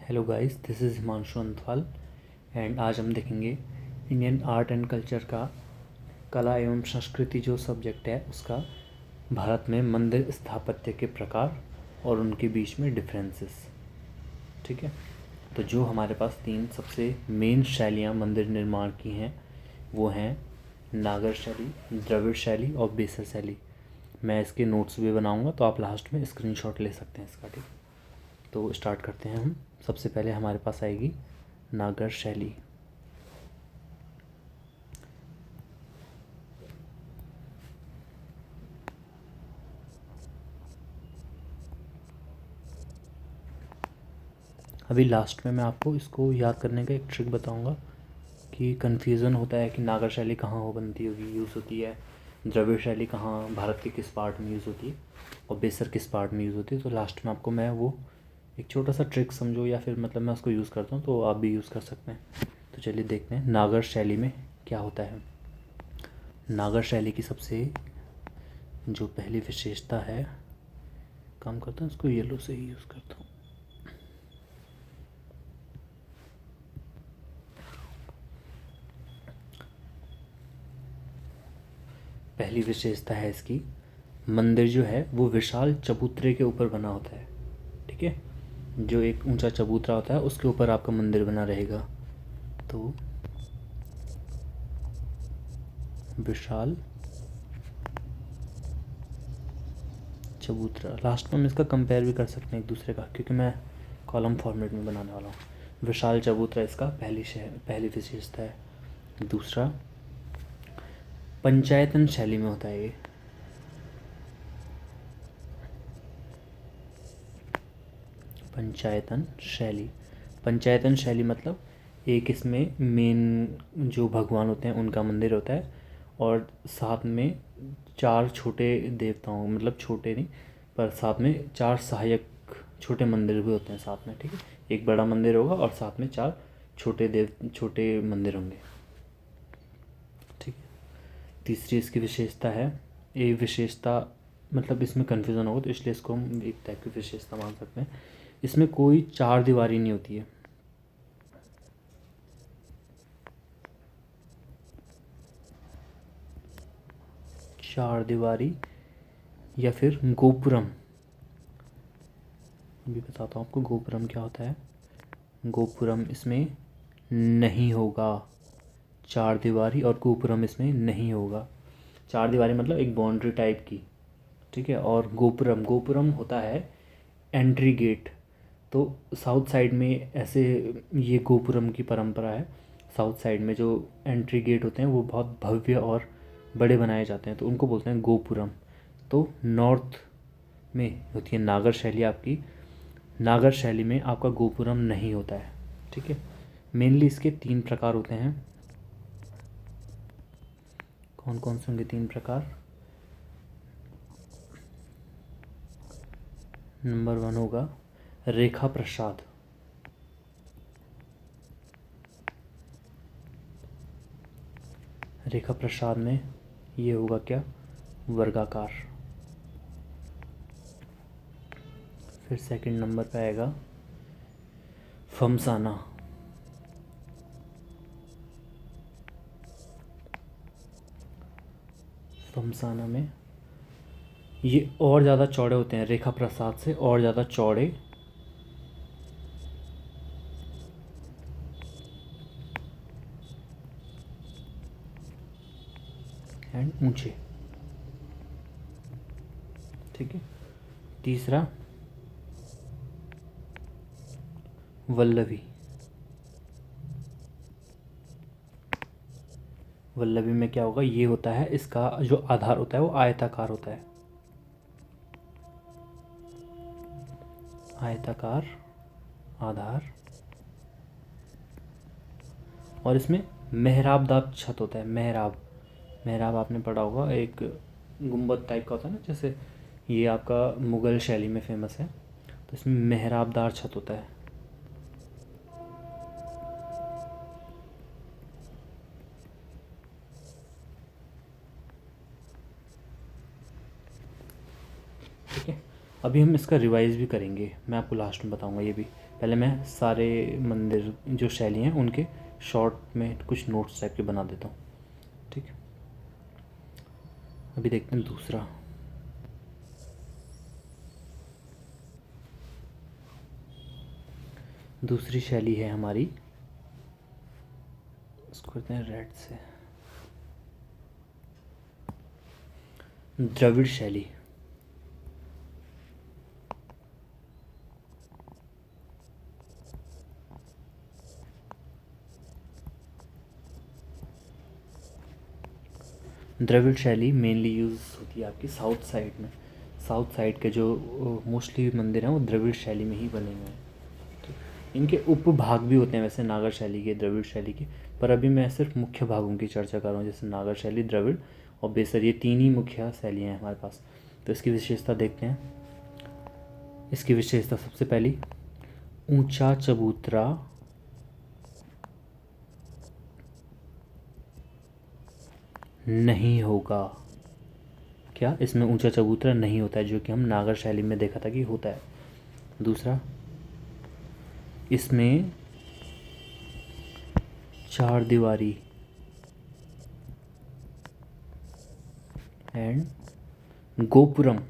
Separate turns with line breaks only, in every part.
Hello guys, this is Himanshu Antwal and आज हम देखेंगे इंडियन आर्ट एंड कल्चर का कला एवं संस्कृति जो सब्जेक्ट है उसका भारत में मंदिर स्थापत्य के प्रकार और उनके बीच में डिफरेंसेस। ठीक है, तो जो हमारे पास तीन सबसे मेन शैलियाँ मंदिर निर्माण की हैं वो हैं नागर शैली, द्रविड़ शैली और बेसर शैली। मैं इसके नोट्स भी बनाऊंगा तो आप लास्ट में स्क्रीनशॉट ले सकते हैं इसका। ठीक, तो स्टार्ट करते हैं हम। सबसे पहले हमारे पास आएगी नागर शैली। अभी लास्ट में मैं आपको इसको याद करने का एक ट्रिक बताऊंगा कि कन्फ्यूज़न होता है कि नागर शैली कहाँ हो बनती होगी, यूज़ होती है, द्रविड़ शैली कहाँ भारत के किस पार्ट में यूज़ होती है और बेसर किस पार्ट में यूज़ होती है। तो लास्ट में आपको मैं वो एक छोटा सा ट्रिक समझो या फिर मतलब मैं उसको यूज़ करता हूँ तो आप भी यूज़ कर सकते हैं। तो चलिए देखते हैं नागर शैली में क्या होता है। नागर शैली की सबसे जो पहली विशेषता है, काम करता हूँ इसको येलो से ही यूज़ करता हूँ। पहली विशेषता है इसकी, मंदिर जो है वो विशाल चबूतरे के ऊपर बना होता है। ठीक है, जो एक ऊंचा चबूतरा होता है उसके ऊपर आपका मंदिर बना रहेगा। तो विशाल चबूतरा, लास्ट में हम इसका कंपेयर भी कर सकते हैं एक दूसरे का क्योंकि मैं कॉलम फॉर्मेट में बनाने वाला हूँ। विशाल चबूतरा इसका पहली विशेषता है। दूसरा, पंचायतन शैली में होता है ये। पंचायतन शैली मतलब एक इसमें मेन जो भगवान होते हैं उनका मंदिर होता है और साथ में चार छोटे देवताओं, मतलब छोटे नहीं पर साथ में चार सहायक छोटे मंदिर भी होते हैं साथ में। ठीक है, एक बड़ा मंदिर होगा और साथ में चार छोटे मंदिर होंगे। ठीक है, तीसरी इसकी विशेषता है, ये विशेषता मतलब इसमें कन्फ्यूज़न होगा तो इसलिए इसको हम एक टाइप की विशेषता मान सकते हैं। इसमें कोई चार दीवारी नहीं होती है। चार दीवारी या फिर गोपुरम, अभी बताता हूँ आपको गोपुरम क्या होता है। गोपुरम इसमें नहीं होगा, चार दीवारी और गोपुरम इसमें नहीं होगा। चार दीवारी मतलब एक बाउंड्री टाइप की। ठीक है, और गोपुरम होता है एंट्री गेट। तो साउथ साइड में ऐसे ये गोपुरम की परंपरा है। साउथ साइड में जो एंट्री गेट होते हैं वो बहुत भव्य और बड़े बनाए जाते हैं तो उनको बोलते हैं गोपुरम। तो नॉर्थ में होती है नागर शैली आपकी। नागर शैली में आपका गोपुरम नहीं होता है। ठीक है, मेनली इसके तीन प्रकार होते हैं। कौन कौन से होंगे तीन प्रकार? नंबर वन होगा रेखा प्रसाद। रेखा प्रसाद में ये होगा क्या, वर्गाकार। फिर सेकंड नंबर पे आएगा फमसाना। फमसाना में ये और ज़्यादा चौड़े होते हैं, रेखा प्रसाद से और ज़्यादा चौड़े एंड ऊंचे। ठीक है, तीसरा वल्लभी। वल्लभी में क्या होगा, ये होता है इसका जो आधार होता है वो आयताकार होता है। आयताकार आधार, और इसमें मेहराबदार छत होता है। मेहराब आपने पढ़ा होगा, एक गुंबद टाइप का होता है ना, जैसे ये आपका मुग़ल शैली में फेमस है। तो इसमें मेहराबदार छत होता है। ठीक है, अभी हम इसका रिवाइज भी करेंगे, मैं आपको लास्ट में बताऊंगा ये भी। पहले मैं सारे मंदिर जो शैली हैं उनके शॉर्ट में कुछ नोट्स टाइप के बना देता हूँ, ठीक है। अभी देखते हैं दूसरा। दूसरी शैली है हमारी, इसको करते हैं रेड से, द्रविड़ शैली। द्रविड़ शैली मेनली यूज़ होती है आपकी साउथ साइड में। साउथ साइड के जो मोस्टली मंदिर हैं वो द्रविड़ शैली में ही बने हुए हैं। तो इनके उपभाग भी होते हैं वैसे नागर शैली के, द्रविड़ शैली के, पर अभी मैं सिर्फ मुख्य भागों की चर्चा कर रहा हूँ, जैसे नागर शैली, द्रविड़ और बेसर, ये तीन ही मुख्य शैलियाँ हैं हमारे पास। तो इसकी विशेषता देखते हैं। इसकी विशेषता सबसे पहली, ऊंचा चबूतरा नहीं होगा। क्या इसमें ऊंचा चबूतरा नहीं होता है, जो कि हम नागर शैली में देखा था कि होता है। दूसरा, इसमें चार दीवारी एंड गोपुरम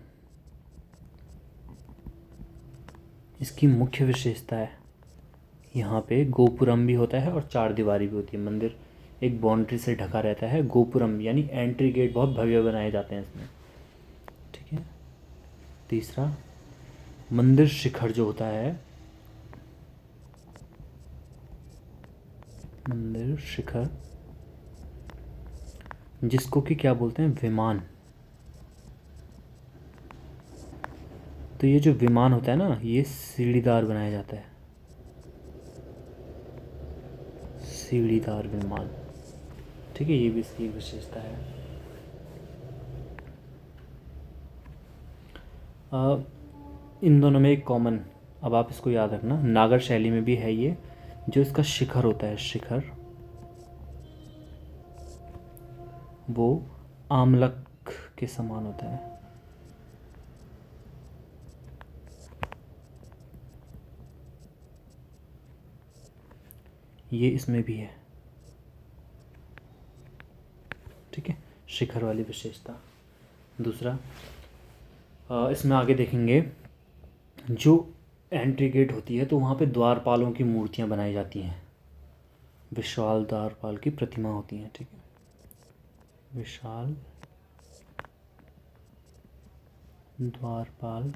इसकी मुख्य विशेषता है। यहाँ पे गोपुरम भी होता है और चार दीवारी भी होती है। मंदिर एक बाउंड्री से ढका रहता है। गोपुरम यानी एंट्री गेट बहुत भव्य बनाए जाते हैं इसमें, ठीक है। तीसरा, मंदिर शिखर जो होता है, मंदिर शिखर जिसको कि क्या बोलते हैं, विमान। तो ये जो विमान होता है ना, ये सीढ़ीदार बनाया जाता है, सीढ़ीदार विमान, ठीक है। ये भी इसकी एक विशेषता है। इन दोनों में एक कॉमन, अब आप इसको याद रखना, नागर शैली में भी है ये, जो इसका शिखर होता है, शिखर वो आमलक के समान होता है। ये इसमें भी है, ठीक है, शिखर वाली विशेषता। दूसरा, इसमें आगे देखेंगे, जो एंट्री गेट होती है तो वहाँ पे द्वारपालों की मूर्तियाँ बनाई जाती हैं, विशाल द्वारपाल की प्रतिमा होती हैं, ठीक है, विशाल द्वारपाल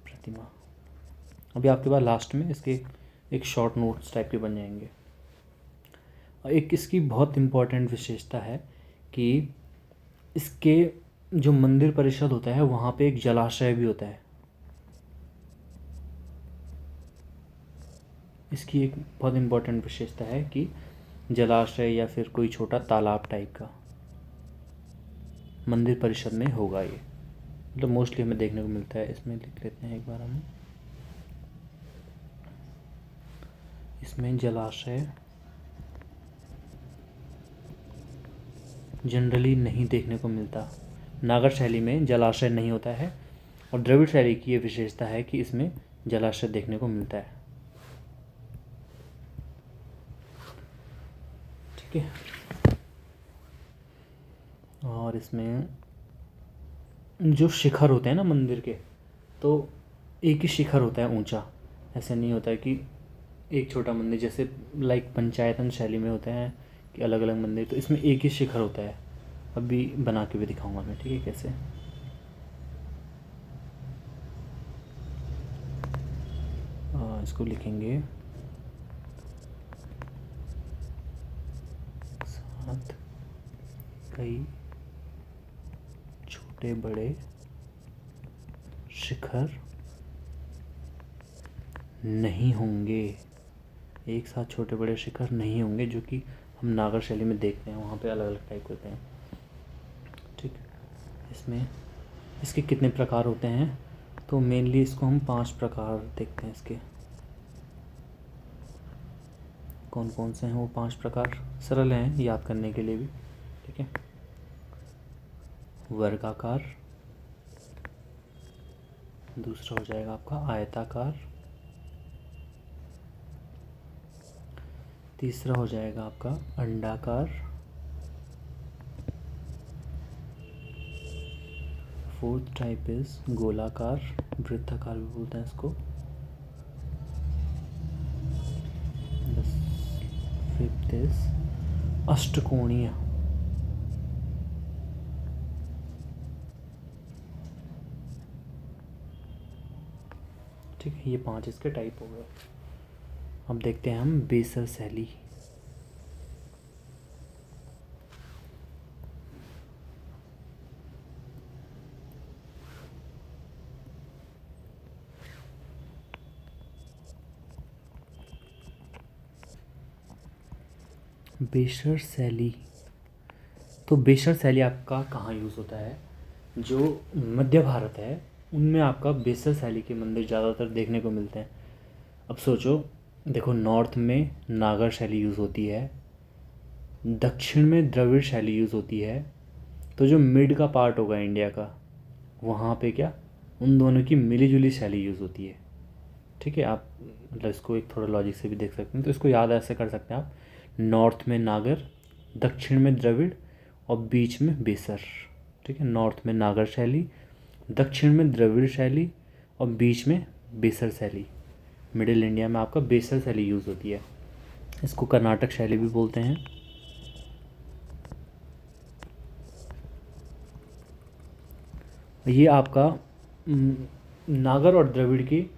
प्रतिमा। अभी आपके पास लास्ट में इसके एक शॉर्ट नोट्स टाइप के बन जाएंगे। और एक इसकी बहुत इम्पोर्टेंट विशेषता है कि इसके जो मंदिर परिषद होता है वहाँ पे एक जलाशय भी होता है। इसकी एक बहुत इम्पोर्टेंट विशेषता है कि जलाशय या फिर कोई छोटा तालाब टाइप का मंदिर परिषद में होगा। ये मतलब मोस्टली हमें देखने को मिलता है। इसमें लिख लेते हैं एक बार हम, इसमें जलाशय जनरली नहीं देखने को मिलता। नागर शैली में जलाशय नहीं होता है और द्रविड़ शैली की ये विशेषता है कि इसमें जलाशय देखने को मिलता है, ठीक है। और इसमें जो शिखर होते हैं ना मंदिर के, तो एक ही शिखर होता है ऊंचा, ऐसे नहीं होता है कि एक छोटा मंदिर जैसे लाइक पंचायतन शैली में होते हैं कि अलग अलग मंदिर, तो इसमें एक ही शिखर होता है। अभी बना के भी दिखाऊंगा मैं, ठीक है, कैसे। इसको लिखेंगे साथ कई छोटे बड़े शिखर नहीं होंगे। एक साथ छोटे बड़े शिखर नहीं होंगे, जो कि हम नागर शैली में देखते हैं, वहाँ पे अलग अलग टाइप होते हैं, ठीक। इसमें इसके कितने प्रकार होते हैं, तो मेनली इसको हम 5 प्रकार देखते हैं इसके। कौन कौन से हैं वो 5 प्रकार, सरल हैं याद करने के लिए भी, ठीक है। वर्गाकार, दूसरा हो जाएगा आपका आयताकार, तीसरा हो जाएगा आपका अंडाकार, फोर्थ टाइप इज गोलाकार, वृत्ताकार भी बोलते हैं इसको, फिफ्थ इज अष्टकोणीय। ठीक है, ये 5 इसके टाइप हो गए। अब देखते हैं हम बेसल शैली। बेसर शैली, तो बेसर शैली आपका कहाँ यूज़ होता है? जो मध्य भारत है उनमें आपका बेसर शैली के मंदिर ज़्यादातर देखने को मिलते हैं। अब सोचो, देखो नॉर्थ में नागर शैली यूज़ होती है, दक्षिण में द्रविड़ शैली यूज़ होती है, तो जो मिड का पार्ट होगा इंडिया का, वहाँ पे क्या उन दोनों की मिली जुली शैली यूज़ होती है। ठीक है, आप मतलब इसको एक थोड़ा लॉजिक से भी देख सकते हैं, तो इसको याद ऐसे कर सकते हैं आप, नॉर्थ में नागर, दक्षिण में द्रविड़ और बीच में बेसर। ठीक है, नॉर्थ में नागर शैली, दक्षिण में द्रविड़ शैली और बीच में बेसर शैली। मिडिल इंडिया में आपका बेसर शैली यूज़ होती है। इसको कर्नाटक शैली भी बोलते हैं। ये आपका नागर और द्रविड़ की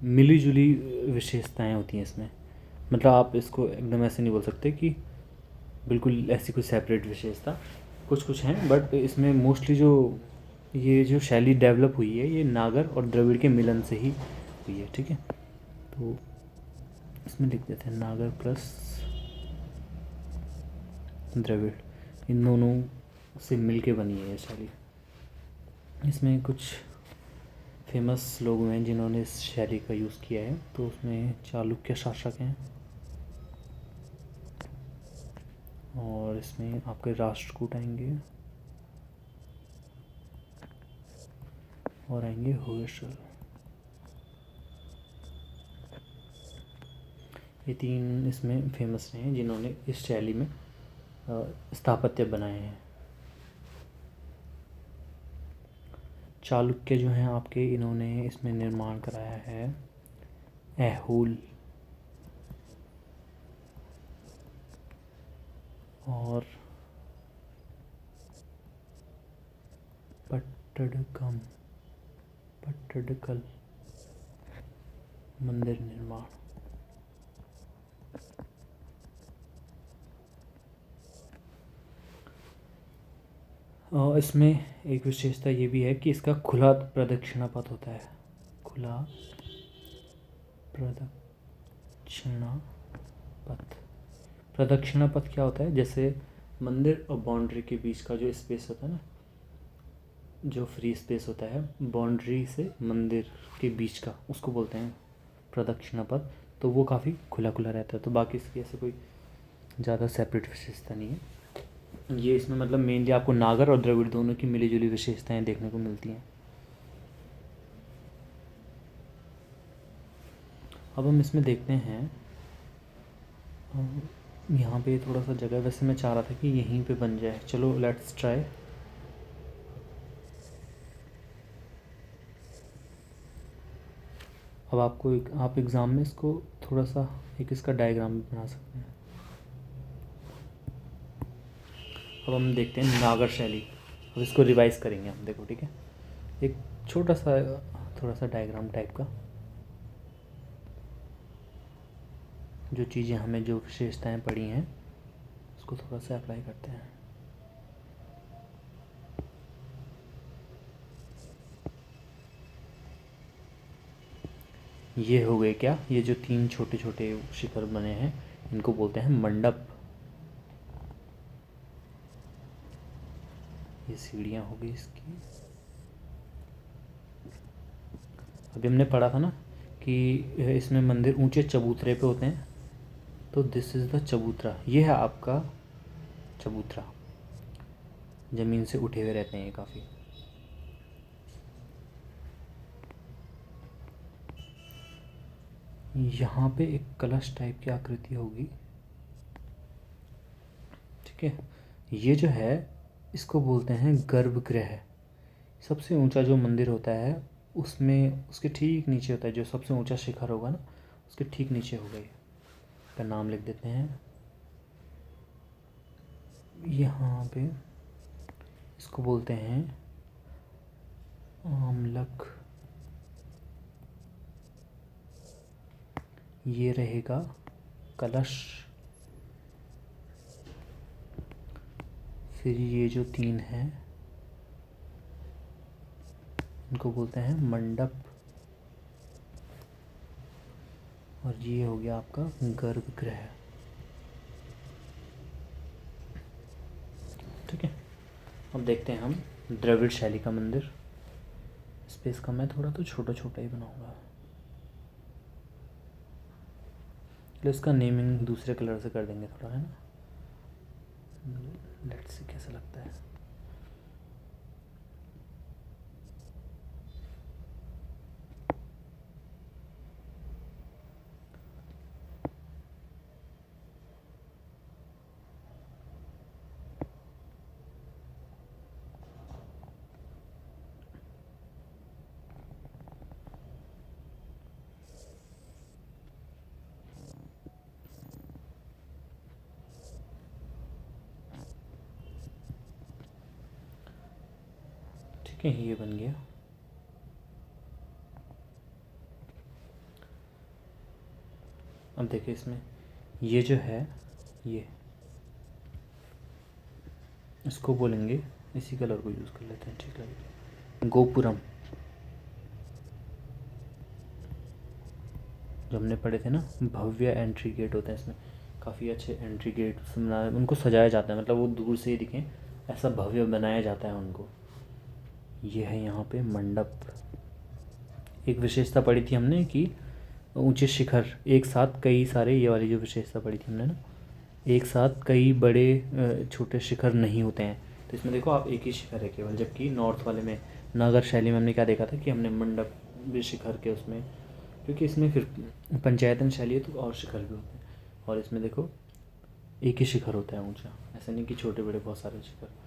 मिली जुली विशेषताएं होती हैं इसमें। मतलब आप इसको एकदम ऐसे नहीं बोल सकते कि बिल्कुल ऐसी कोई सेपरेट विशेषता, कुछ कुछ हैं, बट इसमें मोस्टली जो शैली डेवलप हुई है ये नागर और द्रविड़ के मिलन से ही हुई है। ठीक है, तो इसमें लिख देते हैं नागर प्लस द्रविड़, इन दोनों से मिल के बनी है ये शैली। इसमें कुछ फेमस लोग हैं जिन्होंने इस शैली का यूज़ किया है, तो उसमें चालुक्य शासक हैं, और इसमें आपके राष्ट्रकूट आएंगे और आएंगे होयसल। ये 3 इसमें फेमस हैं जिन्होंने इस शैली में स्थापत्य बनाए हैं। चालुक्य जो हैं आपके, इन्होंने इसमें निर्माण कराया है ऐहोल और पट्टडकम, पट्टडकल मंदिर निर्माण। और इसमें एक विशेषता ये भी है कि इसका खुला प्रदक्षिणा पथ होता है, खुला प्रदक्षिणा पथ। प्रदक्षिणा पथ क्या होता है? जैसे मंदिर और बाउंड्री के बीच का जो स्पेस होता है ना, जो फ्री स्पेस होता है बाउंड्री से मंदिर के बीच का, उसको बोलते हैं प्रदक्षिणा पथ। तो वो काफ़ी खुला खुला रहता है, तो बाकी इसकी ऐसे कोई ज़्यादा सेपरेट विशेषता नहीं है। ये इसमें मतलब मेनली आपको नागर और द्रविड़ दोनों की मिली जुली विशेषताएं देखने को मिलती हैं। अब हम इसमें देखते हैं, यहाँ पे थोड़ा सा जगह, वैसे मैं चाह रहा था कि यहीं पे बन जाए, चलो लेट्स ट्राई। अब आप एग्ज़ाम में इसको थोड़ा सा एक इसका डायग्राम भी बना सकते हैं। अब हम देखते हैं नागर शैली। अब इसको रिवाइज करेंगे हम, देखो ठीक है, एक छोटा सा थोड़ा सा डायग्राम टाइप का, जो चीज़ें हमें जो विशेषताएं पड़ी हैं उसको थोड़ा सा अप्लाई करते हैं। ये हो गए क्या, ये जो 3 छोटे छोटे शिखर बने हैं इनको बोलते हैं मंडप। ये सीढ़ियाँ हो गई इसकी। अभी हमने पढ़ा था ना कि इसमें मंदिर ऊंचे चबूतरे पे होते हैं, तो दिस इज़ द चबूतरा। ये है आपका चबूतरा, ज़मीन से उठे हुए रहते हैं ये काफ़ी। यहाँ पे एक कलश टाइप की आकृति होगी, ठीक है। ये जो है इसको बोलते हैं गर्भगृह। सबसे ऊंचा जो मंदिर होता है उसमें उसके ठीक नीचे होता है, जो सबसे ऊंचा शिखर होगा ना उसके ठीक नीचे होगा। ये का नाम लिख देते हैं यहाँ पे। इसको बोलते हैं आमलक। ये रहेगा कलश। फिर ये जो 3 हैं इनको बोलते हैं मंडप। और ये हो गया आपका गर्भगृह, ठीक है। अब देखते हैं हम द्रविड़ शैली का मंदिर। स्पेस का मैं थोड़ा तो छोटा छोटा ही बनाऊंगा, इसलिए इसका नेमिंग दूसरे कलर से कर देंगे थोड़ा, है ना। लेट्स सी कैसा लगता है। ठीक है, ये बन गया। अब देखिए इसमें ये जो है ये इसको बोलेंगे, इसी कलर को यूज़ कर लेते हैं, ठीक है। गोपुरम, जो हमने पढ़े थे ना, भव्य एंट्री गेट होते हैं इसमें। काफ़ी अच्छे एंट्री गेट बनाए, उनको सजाया जाता है, मतलब वो दूर से ही दिखें ऐसा भव्य बनाया जाता है उनको। ये है यहाँ पे मंडप। एक विशेषता पढ़ी थी हमने कि ऊंचे शिखर एक साथ कई सारे, ये वाली जो विशेषता पढ़ी थी हमने ना, एक साथ कई बड़े छोटे शिखर नहीं होते हैं। तो इसमें देखो आप एक ही शिखर है केवल, जबकि नॉर्थ वाले में नागर शैली में हमने क्या देखा था कि हमने मंडप भी शिखर के उसमें, क्योंकि इसमें फिर पंचायतन शैली है तो और शिखर भी होते हैं। और इसमें देखो एक ही शिखर होता है ऊंचा, ऐसा नहीं कि छोटे बड़े बहुत सारे शिखर।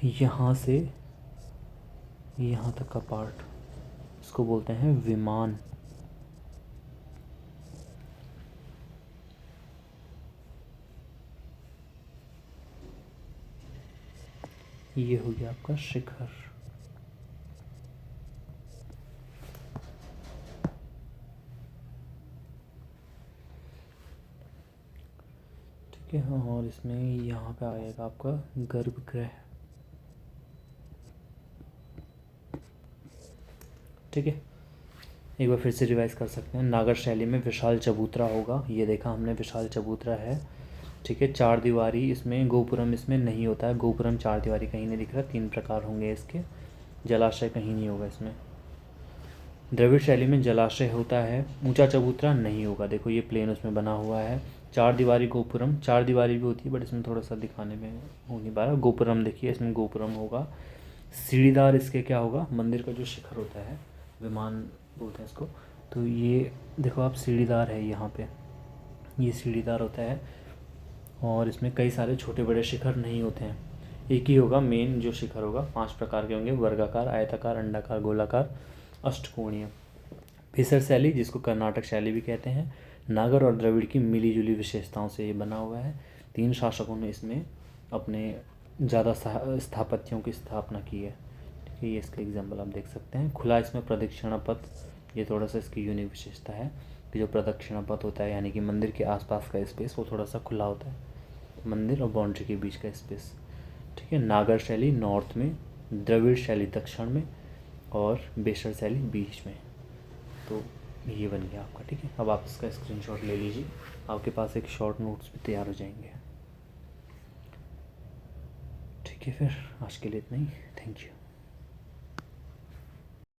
यहाँ से यहाँ तक का पार्ट इसको बोलते हैं विमान। ये हो गया आपका शिखर। ठीक है। हाँ, और इसमें यहाँ पे आएगा आपका गर्भगृह, ठीक है। एक बार फिर से रिवाइज कर सकते हैं। नागर शैली में विशाल चबूतरा होगा, ये देखा हमने विशाल चबूतरा है, ठीक है। 4 दीवारी इसमें, गोपुरम इसमें नहीं होता है। गोपुरम 4 दीवारी कहीं नहीं दिख रहा। 3 प्रकार होंगे इसके। जलाशय कहीं नहीं होगा इसमें। द्रविड़ शैली में जलाशय होता है, ऊंचा चबूतरा नहीं होगा। देखो ये प्लेन उसमें बना हुआ है। 4 दीवारी गोपुरम, 4 दीवारी भी होती है बट इसमें थोड़ा सा दिखाने में हो नहीं पा रहा। गोपुरम देखिए, इसमें गोपुरम होगा। सीढ़ीदार इसके क्या होगा, मंदिर का जो शिखर होता है, विमान बोलते हैं इसको। तो ये देखो आप, सीढ़ीदार है यहाँ पे, ये सीढ़ीदार होता है। और इसमें कई सारे छोटे बड़े शिखर नहीं होते हैं, एक ही होगा मेन जो शिखर होगा। 5 प्रकार के होंगे, वर्गाकार, आयताकार, अंडाकार, गोलाकार, अष्टकोणीय। फिसर शैली, जिसको कर्नाटक शैली भी कहते हैं, नागर और द्रविड़ की मिलीजुली विशेषताओं से ये बना हुआ है। 3 शासकों ने इसमें अपने ज़्यादा स्थापत्यों की स्थापना की है, ठीक है। ये इसका एग्जाम्पल आप देख सकते हैं। खुला इसमें प्रदक्षिणा पथ, ये थोड़ा सा इसकी यूनिक विशेषता है कि जो प्रदक्षिणा पथ होता है, यानी कि मंदिर के आसपास का स्पेस, वो थोड़ा सा खुला होता है, मंदिर और बाउंड्री के बीच का स्पेस, ठीक है। नागर शैली नॉर्थ में, द्रविड़ शैली दक्षिण में, और बेसर शैली बीच में। तो ये बन गया आपका, ठीक है। अब आप इसका स्क्रीनशॉट ले लीजिए, आपके पास एक शॉर्ट नोट्स भी तैयार हो जाएंगे, ठीक है। फिर आज के लिए इतना ही, थैंक यू।